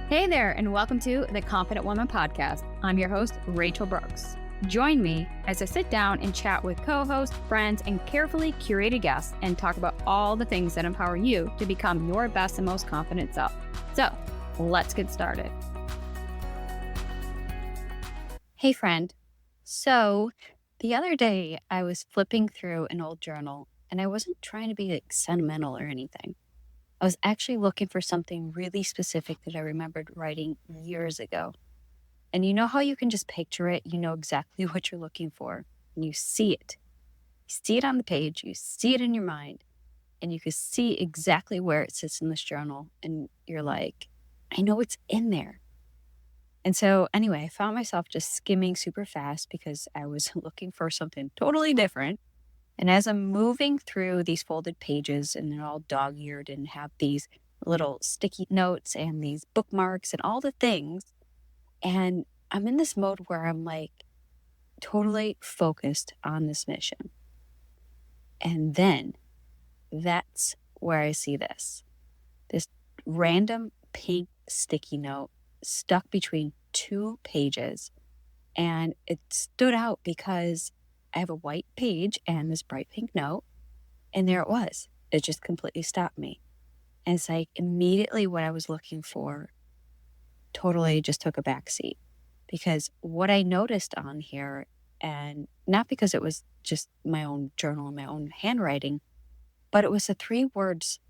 Hey there, and welcome to the Confident Woman Podcast. I'm your host, Rachel Brooks. Join me as I sit down and chat with co-hosts, friends, and carefully curated guests and talk about all the things that empower you to become your best and most confident self. So, let's get started. Hey, friend. So, the other day I was flipping through an old journal, and I wasn't trying to be sentimental or anything. I was actually looking for something really specific that I remembered writing years ago. And you know how you can just picture it? You know exactly what you're looking for. And you see it. You see it on the page. You see it in your mind. And you can see exactly where it sits in this journal. And you're like, I know it's in there. And so, anyway, I found myself just skimming super fast because I was looking for something totally different. And as I'm moving through these folded pages, and they're all dog-eared and have these little sticky notes and these bookmarks and all the things, and I'm in this mode where I'm like totally focused on this mission. And then that's where I see this random pink sticky note stuck between two pages. And it stood out because I have a white page and this bright pink note. And there it was. It just completely stopped me. And it's like immediately what I was looking for totally just took a backseat. Because what I noticed on here, and not because it was just my own journal and my own handwriting, but it was the three words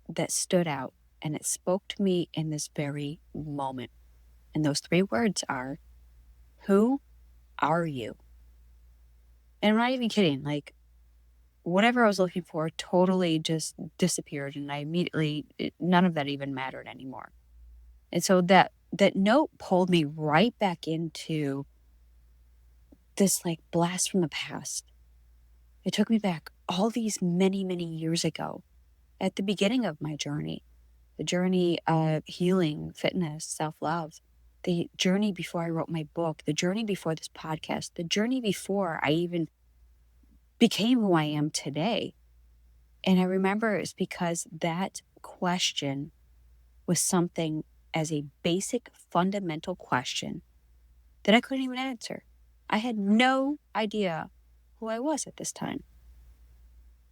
that stood out and it spoke to me in this very moment. And those three words are, who are you? And I'm not even kidding. Like, whatever I was looking for totally just disappeared. And none of that even mattered anymore. And so that note pulled me right back into this like blast from the past. It took me back all these many, many years ago at the beginning of my journey, the journey of healing, fitness, self-love, the journey before I wrote my book, the journey before this podcast, the journey before I even became who I am today. And I remember it's because that question was something as a basic fundamental question that I couldn't even answer. I had no idea who I was at this time.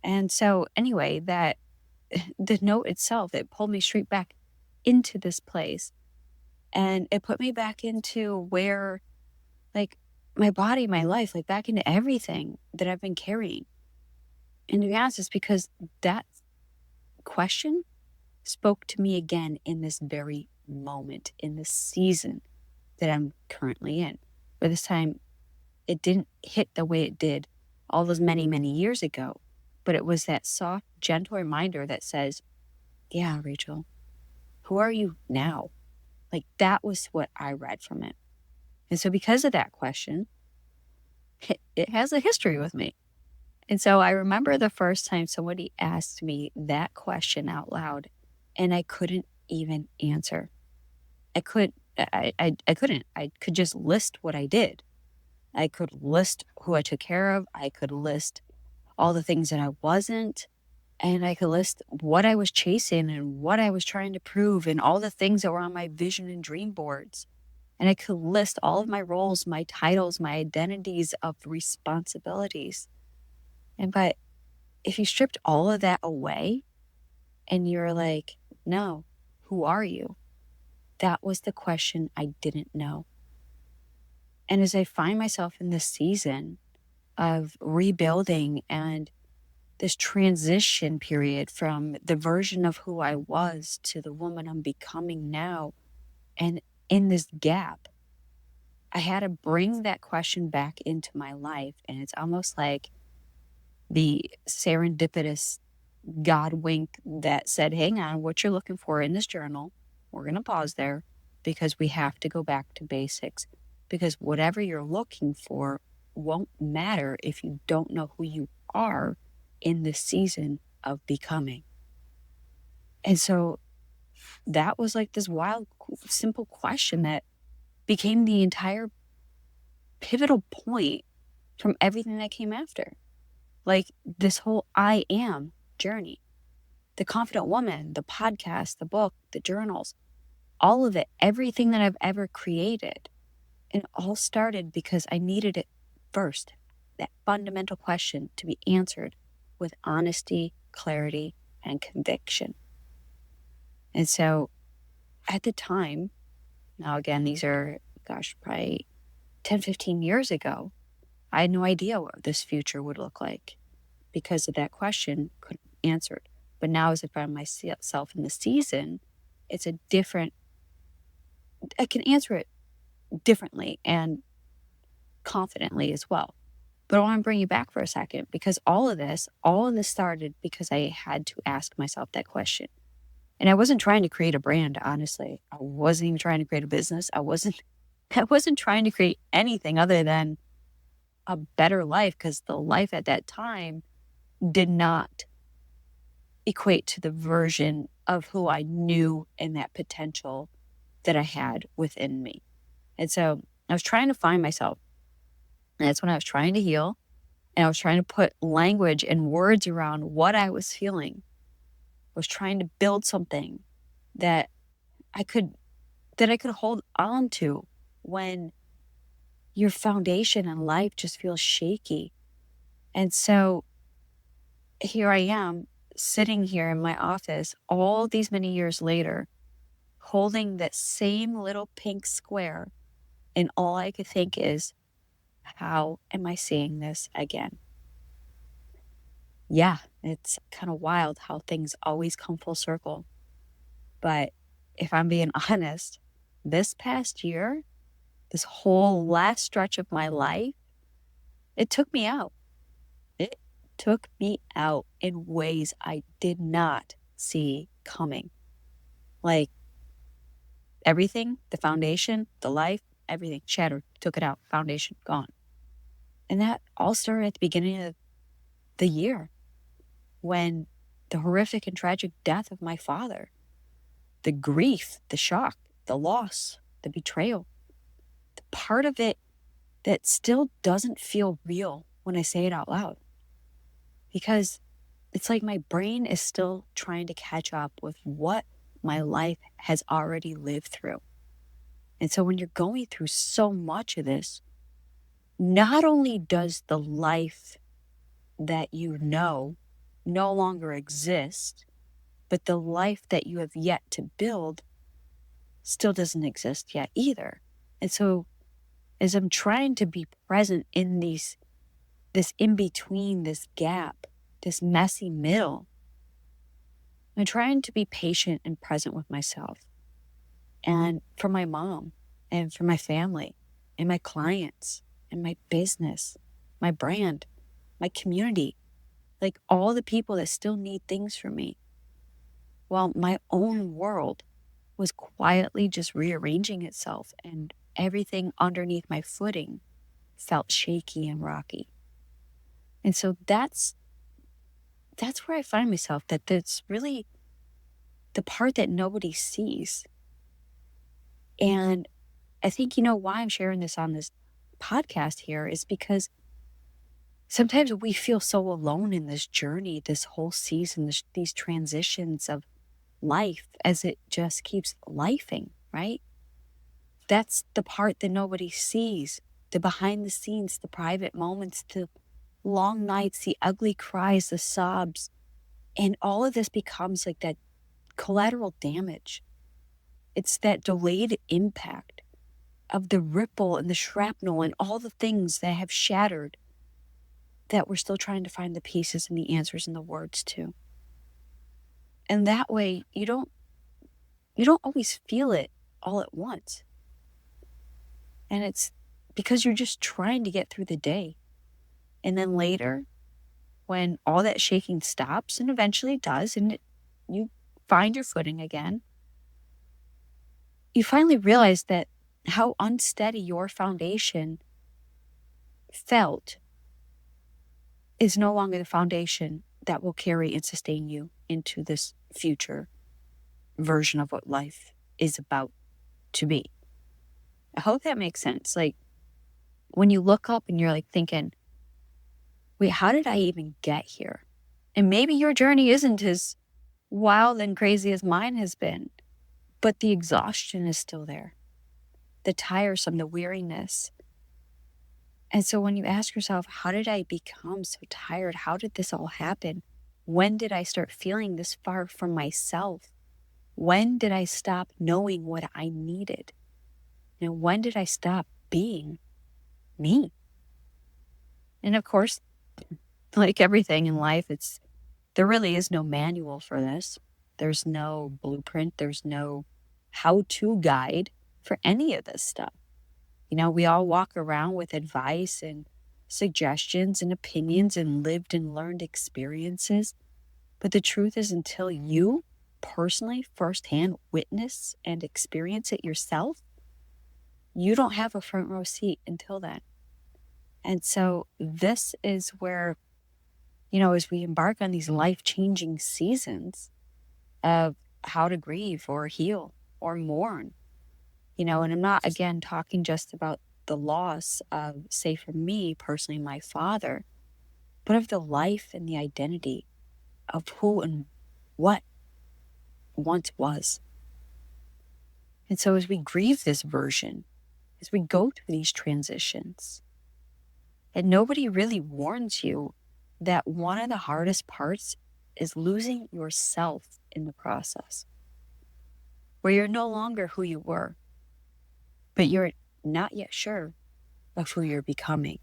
And so anyway, that the note itself, it pulled me straight back into this place. And it put me back into where, like, my body, my life, like back into everything that I've been carrying. And to be honest, it's because that question spoke to me again in this very moment, in this season that I'm currently in. But this time, it didn't hit the way it did all those many, many years ago. But it was that soft, gentle reminder that says, yeah, Rachel, who are you now? Like, that was what I read from it. And so because of that question, it has a history with me. And so I remember the first time somebody asked me that question out loud, and I couldn't even answer. I couldn't. I could just list what I did. I could list who I took care of. I could list all the things that I wasn't. And I could list what I was chasing and what I was trying to prove and all the things that were on my vision and dream boards. And I could list all of my roles, my titles, my identities of responsibilities. But if you stripped all of that away and you're like, no, who are you? That was the question I didn't know. And as I find myself in this season of rebuilding and this transition period from the version of who I was to the woman I'm becoming now, and in this gap, I had to bring that question back into my life. And it's almost like the serendipitous God wink that said, hang on, what you're looking for in this journal, we're going to pause there because we have to go back to basics. Because whatever you're looking for won't matter if you don't know who you are in the season of becoming. And so that was like this wild, simple question that became the entire pivotal point from everything that came after. Like this whole I am journey, the confident woman, the podcast, the book, the journals, all of it, everything that I've ever created. And it all started because I needed it first, that fundamental question to be answered with honesty, clarity, and conviction. And so at the time, now again, these are, probably 10, 15 years ago, I had no idea what this future would look like because of that question couldn't be answered. But now as I find myself in the season, it's a different, I can answer it differently and confidently as well. But I want to bring you back for a second because all of this started because I had to ask myself that question. And I wasn't trying to create a brand, honestly. I wasn't even trying to create a business. I wasn't trying to create anything other than a better life because the life at that time did not equate to the version of who I knew and that potential that I had within me. And so I was trying to find myself. And that's when I was trying to heal. And I was trying to put language and words around what I was feeling. I was trying to build something that I could hold on to when your foundation in life just feels shaky. And so here I am sitting here in my office all these many years later, holding that same little pink square. And all I could think is, how am I seeing this again? Yeah, it's kind of wild how things always come full circle. But if I'm being honest, this past year, this whole last stretch of my life, it took me out. It took me out in ways I did not see coming. Like everything, the foundation, the life, everything shattered, took it out, foundation gone. And that all started at the beginning of the year when the horrific and tragic death of my father, the grief, the shock, the loss, the betrayal, the part of it that still doesn't feel real when I say it out loud. Because it's like my brain is still trying to catch up with what my life has already lived through. And so when you're going through so much of this, not only does the life that you know no longer exist, but the life that you have yet to build still doesn't exist yet either. And so as I'm trying to be present in this in between, this gap, this messy middle, I'm trying to be patient and present with myself and for my mom and for my family and my clients and my business, my brand, my community, like all the people that still need things from me. While my own world was quietly just rearranging itself and everything underneath my footing felt shaky and rocky. And so that's where I find myself, that that's really the part that nobody sees. And I think, why I'm sharing this on this podcast here is because sometimes we feel so alone in this journey, this whole season, these transitions of life as it just keeps lifing, right? That's the part that nobody sees, the behind the scenes, the private moments, the long nights, the ugly cries, the sobs. And all of this becomes like that collateral damage. It's that delayed impact of the ripple and the shrapnel and all the things that have shattered that we're still trying to find the pieces and the answers and the words to. And that way you don't always feel it all at once. And it's because you're just trying to get through the day. And then later, when all that shaking stops, and eventually it does, and you find your footing again, you finally realize that how unsteady your foundation felt is no longer the foundation that will carry and sustain you into this future version of what life is about to be. I hope that makes sense. Like when you look up and you're like thinking, wait, how did I even get here? And maybe your journey isn't as wild and crazy as mine has been, but the exhaustion is still there, the tiresome, the weariness. And so when you ask yourself, how did I become so tired? How did this all happen? When did I start feeling this far from myself? When did I stop knowing what I needed? And when did I stop being me? And of course, like everything in life, there really is no manual for this. There's no blueprint. There's no how-to guide for any of this stuff. We all walk around with advice and suggestions and opinions and lived and learned experiences. But the truth is, until you personally firsthand witness and experience it yourself, you don't have a front row seat until then. And so this is where, as we embark on these life-changing seasons of how to grieve or heal or mourn, and I'm not, again, talking just about the loss of, say, for me personally, my father, but of the life and the identity of who and what once was. And so as we grieve this version, as we go through these transitions, and nobody really warns you that one of the hardest parts is losing yourself in the process, where you're no longer who you were, but you're not yet sure of who you're becoming.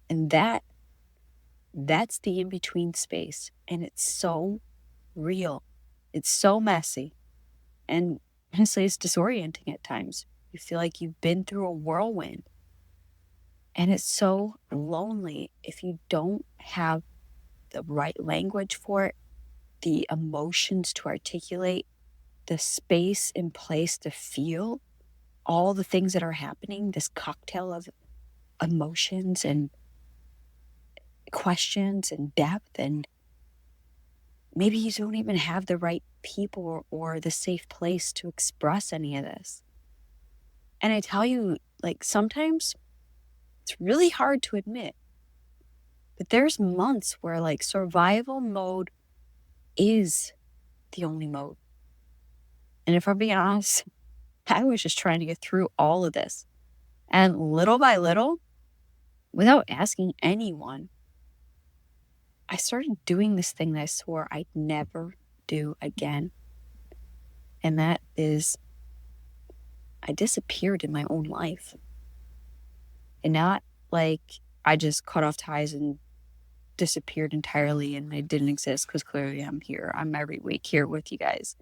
And that's the in-between space. And it's so real. It's so messy. And honestly, it's disorienting at times. You feel like you've been through a whirlwind. And it's so lonely if you don't have the right language for it, the emotions to articulate, the space and place to feel all the things that are happening, this cocktail of emotions and questions and depth. And maybe you don't even have the right people or the safe place to express any of this. And I tell you, sometimes it's really hard to admit, but there's months where survival mode is the only mode. And if I'm being honest, I was just trying to get through all of this. And little by little, without asking anyone, I started doing this thing that I swore I'd never do again. And that is, I disappeared in my own life. And not like I just cut off ties and disappeared entirely and I didn't exist, because clearly I'm here. I'm every week here with you guys.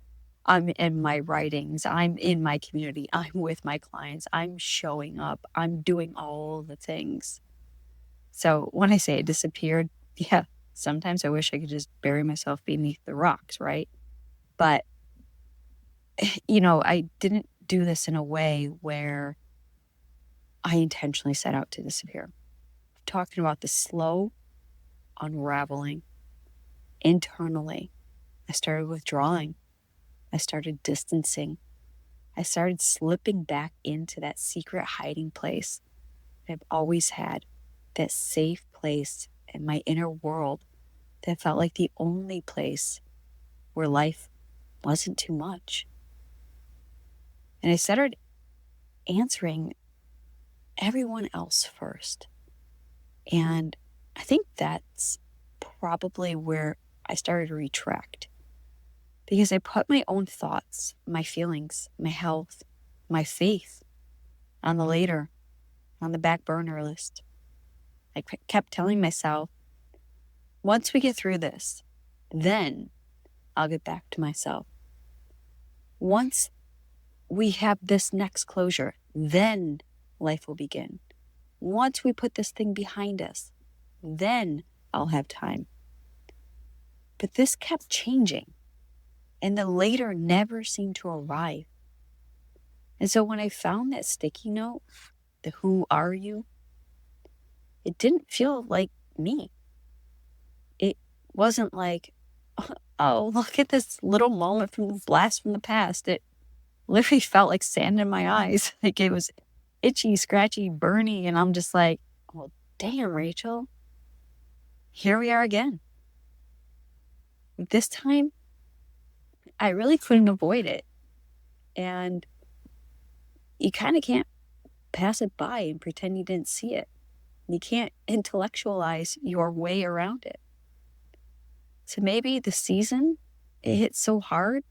I'm in my writings. I'm in my community. I'm with my clients. I'm showing up. I'm doing all the things. So when I say I disappeared, yeah, sometimes I wish I could just bury myself beneath the rocks, right? But, I didn't do this in a way where I intentionally set out to disappear. I'm talking about the slow unraveling internally. I started withdrawing. I started distancing. I started slipping back into that secret hiding place that I've always had, that safe place in my inner world that felt like the only place where life wasn't too much. And I started answering everyone else first. And I think that's probably where I started to retract, because I put my own thoughts, my feelings, my health, my faith on the back burner list. I kept telling myself, once we get through this, then I'll get back to myself. Once we have this next closure, then life will begin. Once we put this thing behind us, then I'll have time. But this kept changing, and the later never seemed to arrive. And so when I found that sticky note, the who are you, it didn't feel like me. It wasn't like, oh, look at this little moment from the blast from the past. It literally felt like sand in my eyes. Like it was itchy, scratchy, burny. And I'm just like, well, damn, Rachel, here we are again. This time, I really couldn't avoid it. And you kind of can't pass it by and pretend you didn't see it. You can't intellectualize your way around it. So maybe the season, it hit so hard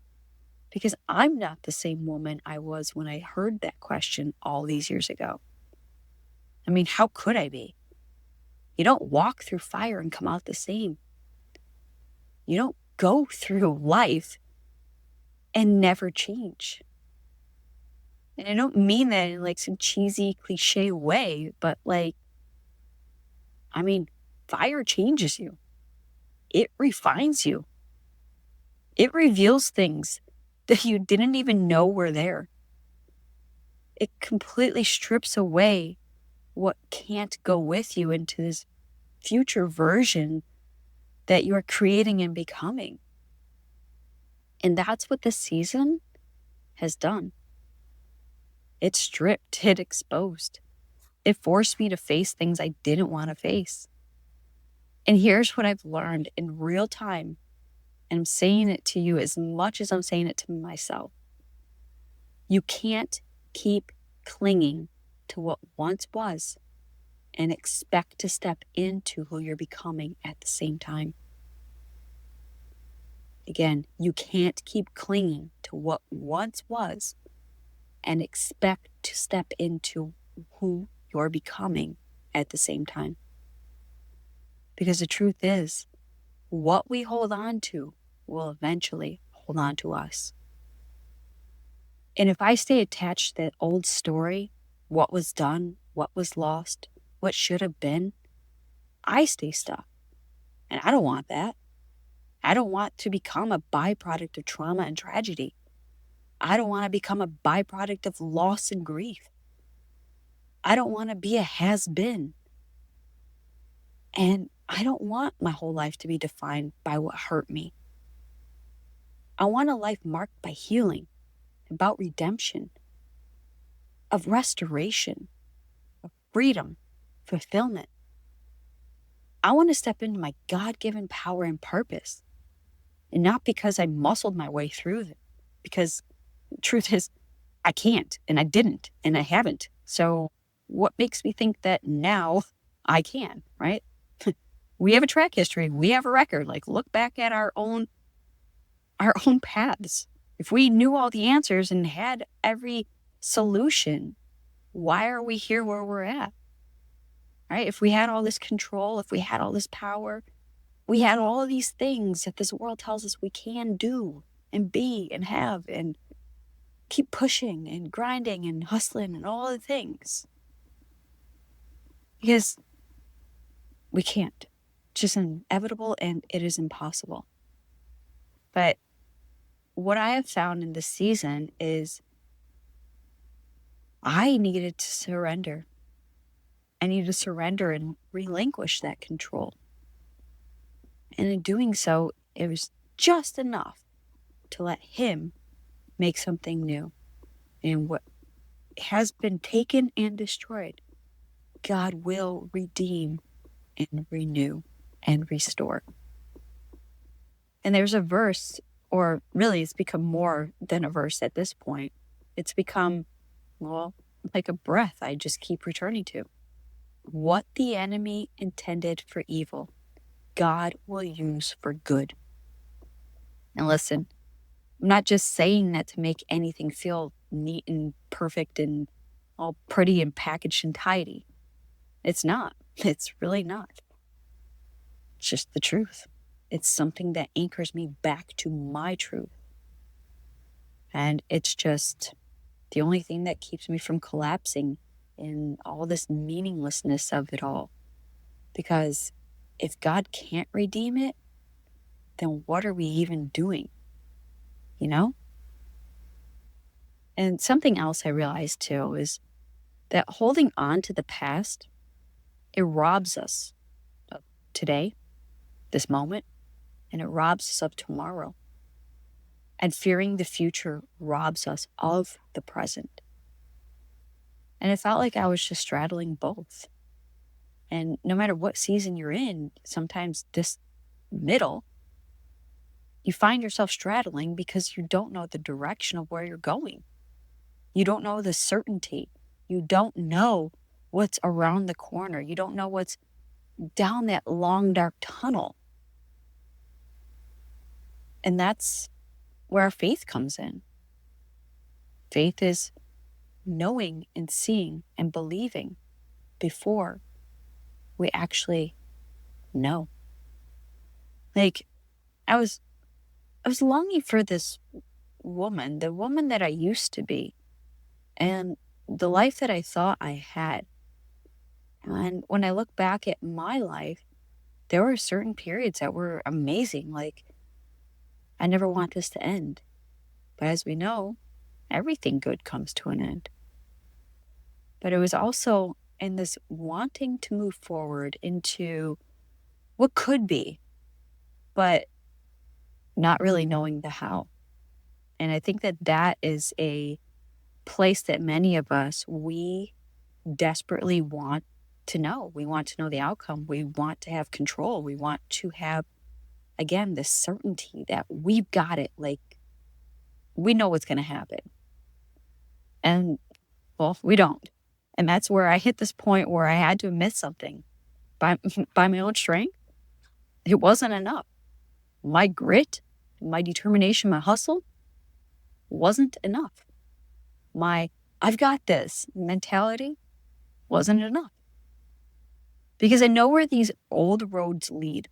because I'm not the same woman I was when I heard that question all these years ago. I mean, how could I be? You don't walk through fire and come out the same. You don't go through life and never change. And I don't mean that in like some cheesy cliche way, but like, I mean, fire changes you. It refines you. It reveals things that you didn't even know were there. It completely strips away what can't go with you into this future version that you're creating and becoming. And that's what this season has done. It stripped, it exposed. It forced me to face things I didn't want to face. And here's what I've learned in real time. And I'm saying it to you as much as I'm saying it to myself. You can't keep clinging to what once was and expect to step into who you're becoming at the same time. Again, you can't keep clinging to what once was and expect to step into who you're becoming at the same time. Because the truth is, what we hold on to will eventually hold on to us. And if I stay attached to that old story, what was done, what was lost, what should have been, I stay stuck. And I don't want that. I don't want to become a byproduct of trauma and tragedy. I don't want to become a byproduct of loss and grief. I don't want to be a has-been. And I don't want my whole life to be defined by what hurt me. I want a life marked by healing, about redemption, of restoration, of freedom, fulfillment. I want to step into my God-given power and purpose. And not because I muscled my way through it. Because the truth is, I can't, and I didn't, and I haven't. So what makes me think that now I can, right? We have a track history. We have a record. Like, look back at our own paths. If we knew all the answers and had every solution, why are we here where we're at? Right? If we had all this control, if we had all this power, we had all of these things that this world tells us we can do and be and have and keep pushing and grinding and hustling and all the things. Because we can't. It's just inevitable and it is impossible. But what I have found in this season is I needed to surrender. I needed to surrender and relinquish that control. And in doing so, it was just enough to let him make something new. And what has been taken and destroyed, God will redeem and renew and restore. And there's a verse, or really it's become more than a verse at this point. It's become, well, like a breath I just keep returning to. What the enemy intended for evil, God will use for good. And listen, I'm not just saying that to make anything feel neat and perfect and all pretty and packaged and tidy. It's not. It's really not. It's just the truth. It's something that anchors me back to my truth. And it's just the only thing that keeps me from collapsing in all this meaninglessness of it all. Because if God can't redeem it, then what are we even doing? You know? And something else I realized too is that holding on to the past, it robs us of today, this moment, and it robs us of tomorrow. And fearing the future robs us of the present. And it felt like I was just straddling both. And no matter what season you're in, sometimes this middle, you find yourself straddling because you don't know the direction of where you're going. You don't know the certainty. You don't know what's around the corner. You don't know what's down that long, dark tunnel. And that's where our faith comes in. Faith is knowing and seeing and believing before we actually know. Like I was longing for this woman, the woman that I used to be, and the life that I thought I had. And when I look back at my life, there were certain periods that were amazing. Like, I never want this to end. But as we know, everything good comes to an end. But it was also in this wanting to move forward into what could be, but not really knowing the how. And I think that that is a place that many of us, we desperately want to know. We want to know the outcome. We want to have control. We want to have, again, this certainty that we've got it. Like, we know what's going to happen. And, well, we don't. And that's where I hit this point where I had to admit something. By, by my own strength, it wasn't enough. My grit, my determination, my hustle wasn't enough. My I've got this mentality wasn't enough. Because I know where these old roads lead.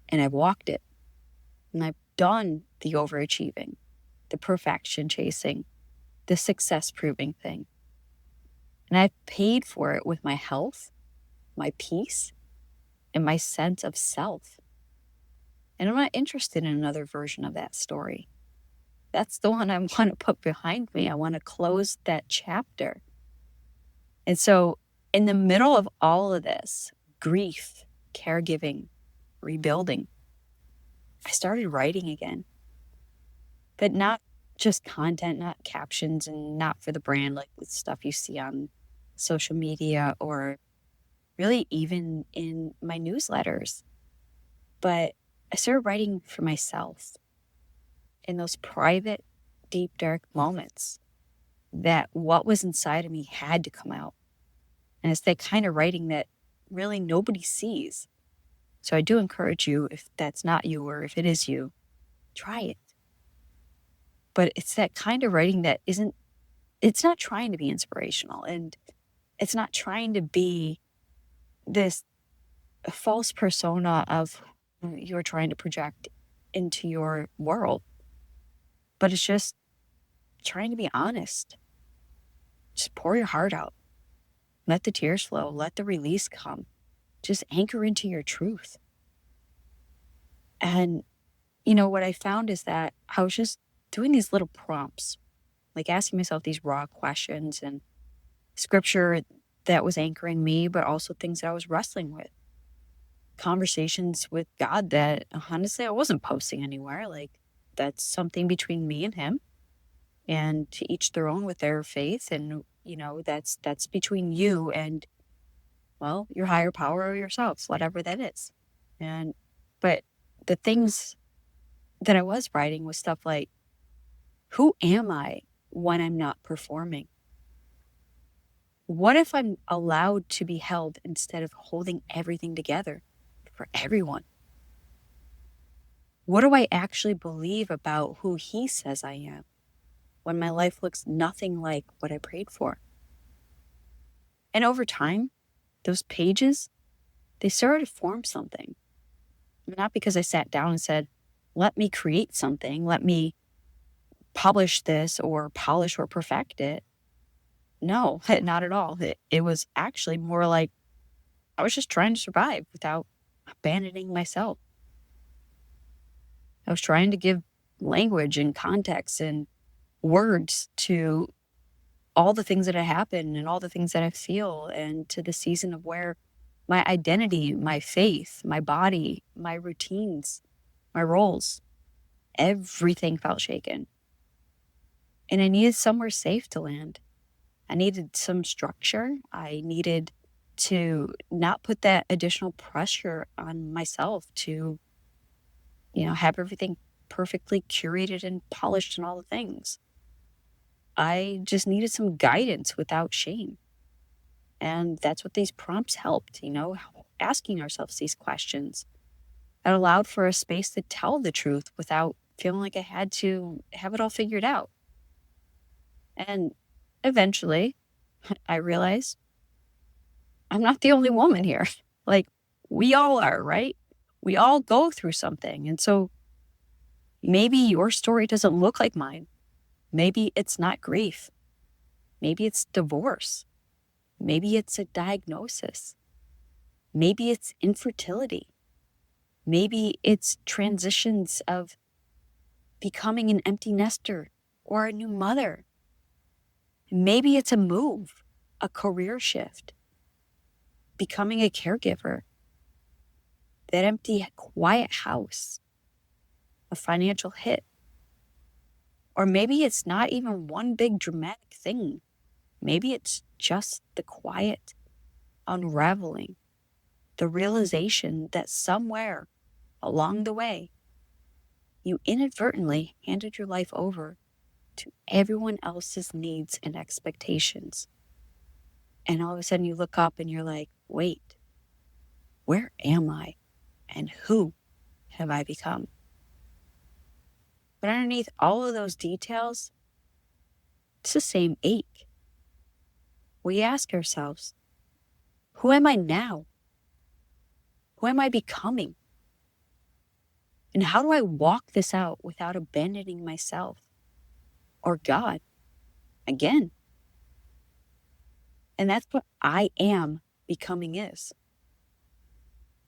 And I've walked it. And I've done the overachieving, the perfection chasing, the success proving thing. And I've paid for it with my health, my peace, and my sense of self. And I'm not interested in another version of that story. That's the one I want to put behind me. I want to close that chapter. And so, in the middle of all of this grief, caregiving, rebuilding, I started writing again. But not just content, not captions, and not for the brand, like the stuff you see on social media or really even in my newsletters. But I started writing for myself in those private, deep, dark moments that what was inside of me had to come out. And it's that kind of writing that really nobody sees. So I do encourage you, if that's not you or if it is you, try it. But it's that kind of writing that it's not trying to be inspirational, and it's not trying to be this false persona of you're trying to project into your world. But it's just trying to be honest. Just pour your heart out. Let the tears flow. Let the release come. Just anchor into your truth. And, what I found is that I was just doing these little prompts, like asking myself these raw questions and scripture that was anchoring me, but also things that I was wrestling with. Conversations with God that honestly I wasn't posting anywhere. Like, that's something between me and Him, and to each their own with their faith. And, that's between you and, well, your higher power or yourselves, whatever that is. But the things that I was writing was stuff like, who am I when I'm not performing? What if I'm allowed to be held instead of holding everything together for everyone? What do I actually believe about who He says I am when my life looks nothing like what I prayed for? And over time, those pages, they started to form something. Not because I sat down and said, let me create something, let me publish this or polish or perfect it. No, not at all. It was actually more like I was just trying to survive without abandoning myself. I was trying to give language and context and words to all the things that had happened and all the things that I feel, and to the season of where my identity, my faith, my body, my routines, my roles, everything felt shaken. And I needed somewhere safe to land. I needed some structure. I needed to not put that additional pressure on myself to, have everything perfectly curated and polished and all the things. I just needed some guidance without shame. And that's what these prompts helped, asking ourselves these questions. It allowed for a space to tell the truth without feeling like I had to have it all figured out. And eventually, I realized I'm not the only woman here. Like, we all are, right? We all go through something. And so maybe your story doesn't look like mine. Maybe it's not grief. Maybe it's divorce. Maybe it's a diagnosis. Maybe it's infertility. Maybe it's transitions of becoming an empty nester or a new mother. Maybe it's a move, a career shift, becoming a caregiver, that empty, quiet house, a financial hit. Or maybe it's not even one big dramatic thing. Maybe it's just the quiet unraveling, the realization that somewhere along the way, you inadvertently handed your life over to everyone else's needs and expectations. And all of a sudden you look up and you're like, wait, where am I? And who have I become? But underneath all of those details, it's the same ache. We ask ourselves, who am I now? Who am I becoming? And how do I walk this out without abandoning myself or God again? And that's what I am becoming is.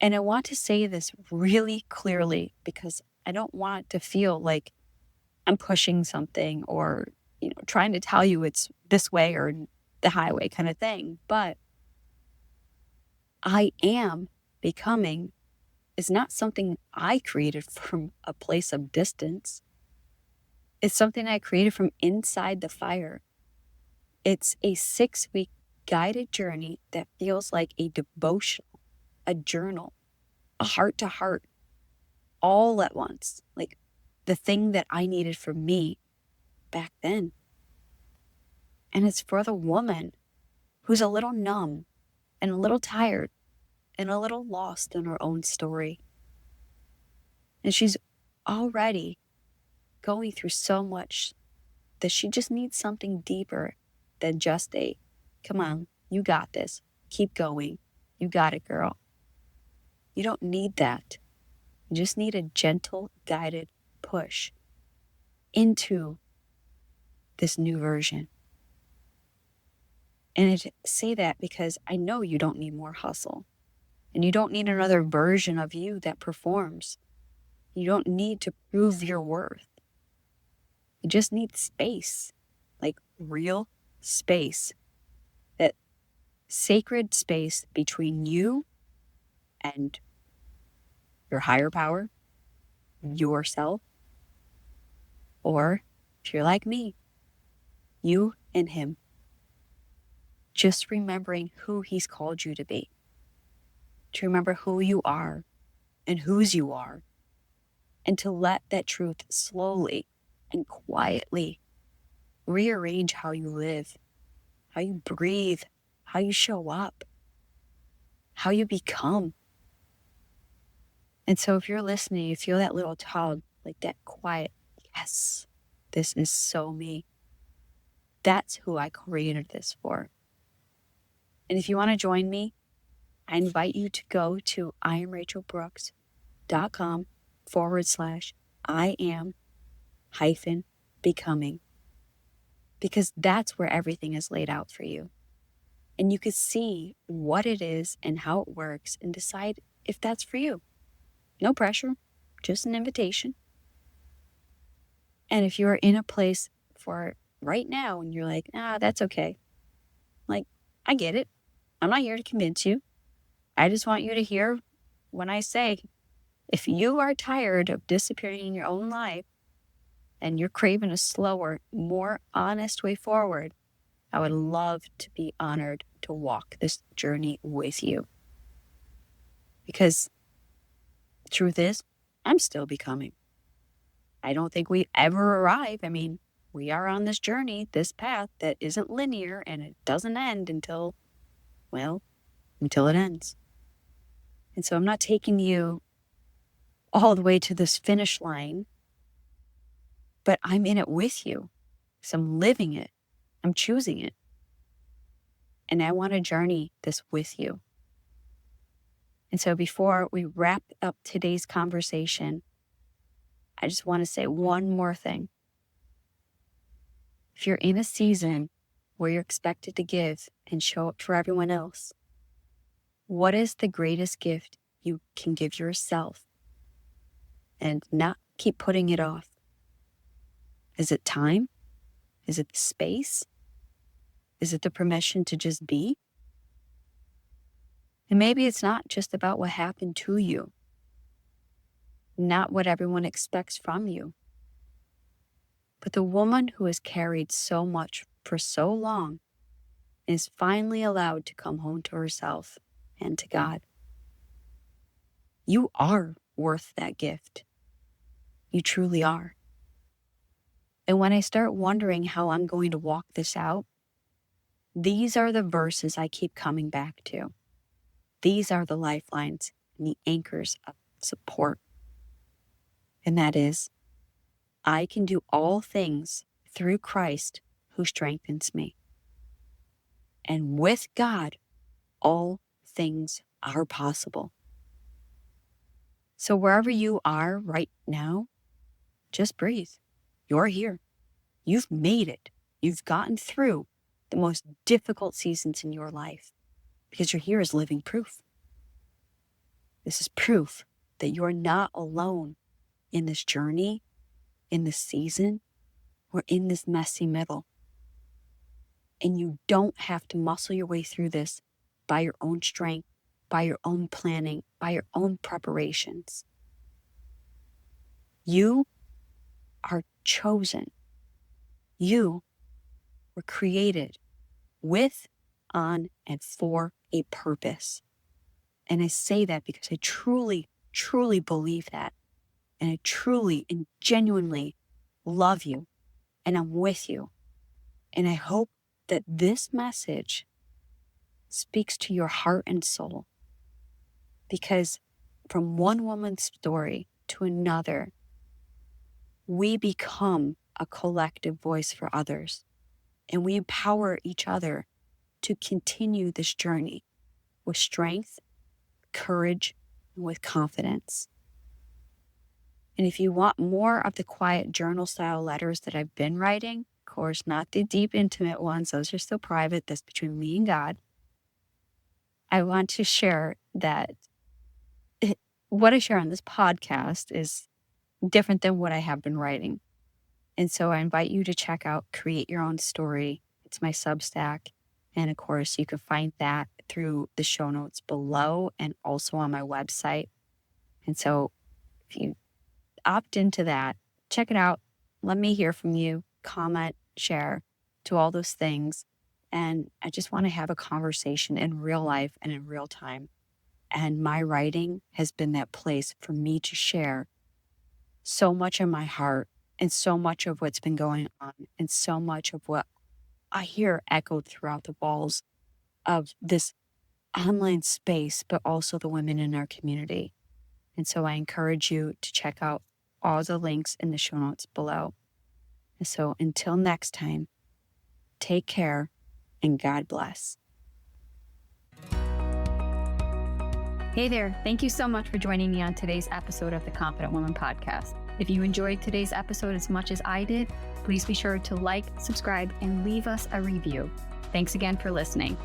And I want to say this really clearly because I don't want to feel like I'm pushing something or, trying to tell you it's this way or the highway kind of thing. But I am becoming is not something I created from a place of distance. It's something I created from inside the fire. It's a 6-week guided journey that feels like a devotional, a journal, a heart to heart, all at once. Like the thing that I needed for me back then. And it's for the woman who's a little numb and a little tired and a little lost in her own story. And she's already going through so much that she just needs something deeper than just a, come on, you got this. Keep going. You got it, girl. You don't need that. You just need a gentle, guided push into this new version. And I say that because I know you don't need more hustle. And you don't need another version of you that performs. You don't need to prove your worth. You just need space, like real space, that sacred space between you and your higher power, yourself, or if you're like me, you and him. Just remembering who he's called you to be, to remember who you are and whose you are, and to let that truth slowly and quietly rearrange how you live, how you breathe, how you show up, how you become. And so if you're listening, you feel that little tug, like that quiet, yes, this is so me. That's who I created this for. And if you want to join me, I invite you to go to IamRachelBrooks.com/I am hyphen becoming, because that's where everything is laid out for you. And you can see what it is and how it works and decide if that's for you. No pressure, just an invitation. And if you're in a place for right now and you're like, that's okay. Like, I get it. I'm not here to convince you. I just want you to hear when I say, if you are tired of disappearing in your own life and you're craving a slower, more honest way forward, I would love to be honored to walk this journey with you. Because the truth is, I'm still becoming. I don't think we ever arrive. I mean, we are on this journey, this path that isn't linear and it doesn't end until it ends. And so I'm not taking you all the way to this finish line, but I'm in it with you. So I'm living it. I'm choosing it. And I want to journey this with you. And so before we wrap up today's conversation, I just want to say one more thing. If you're in a season where you're expected to give and show up for everyone else, what is the greatest gift you can give yourself and not keep putting it off? Is it time? Is it the space? Is it the permission to just be? And maybe it's not just about what happened to you, not what everyone expects from you, but the woman who has carried so much for so long is finally allowed to come home to herself and to God. You are worth that gift. You truly are. And when I start wondering how I'm going to walk this out, these are the verses I keep coming back to. These are the lifelines and the anchors of support. And that is, I can do all things through Christ who strengthens me. And with God, all things are possible. So wherever you are right now, just breathe. You're here. You've made it. You've gotten through the most difficult seasons in your life because you're here as living proof. This is proof that you're not alone in this journey, in this season, or in this messy middle. And you don't have to muscle your way through this by your own strength, by your own planning, by your own preparations. You are chosen. You were created with, on, and for a purpose. And I say that because I truly, truly believe that. And I truly and genuinely love you. And I'm with you. And I hope that this message speaks to your heart and soul. Because from one woman's story to another, we become a collective voice for others. And we empower each other to continue this journey with strength, courage, and with confidence. And if you want more of the quiet journal style letters that I've been writing, of course, not the deep, intimate ones, those are still private, that's between me and God. I want to share that what I share on this podcast is different than what I have been writing. And so I invite you to check out Create Your Own Story. It's my Substack. And of course, you can find that through the show notes below and also on my website. And so if you opt into that, check it out. Let me hear from you. Comment, share, do all those things. And I just want to have a conversation in real life and in real time. And my writing has been that place for me to share so much of my heart and so much of what's been going on and so much of what I hear echoed throughout the walls of this online space, but also the women in our community. And so I encourage you to check out all the links in the show notes below. And so until next time, take care and God bless. Hey there. Thank you so much for joining me on today's episode of the Confident Woman Podcast. If you enjoyed today's episode as much as I did, please be sure to like, subscribe, and leave us a review. Thanks again for listening.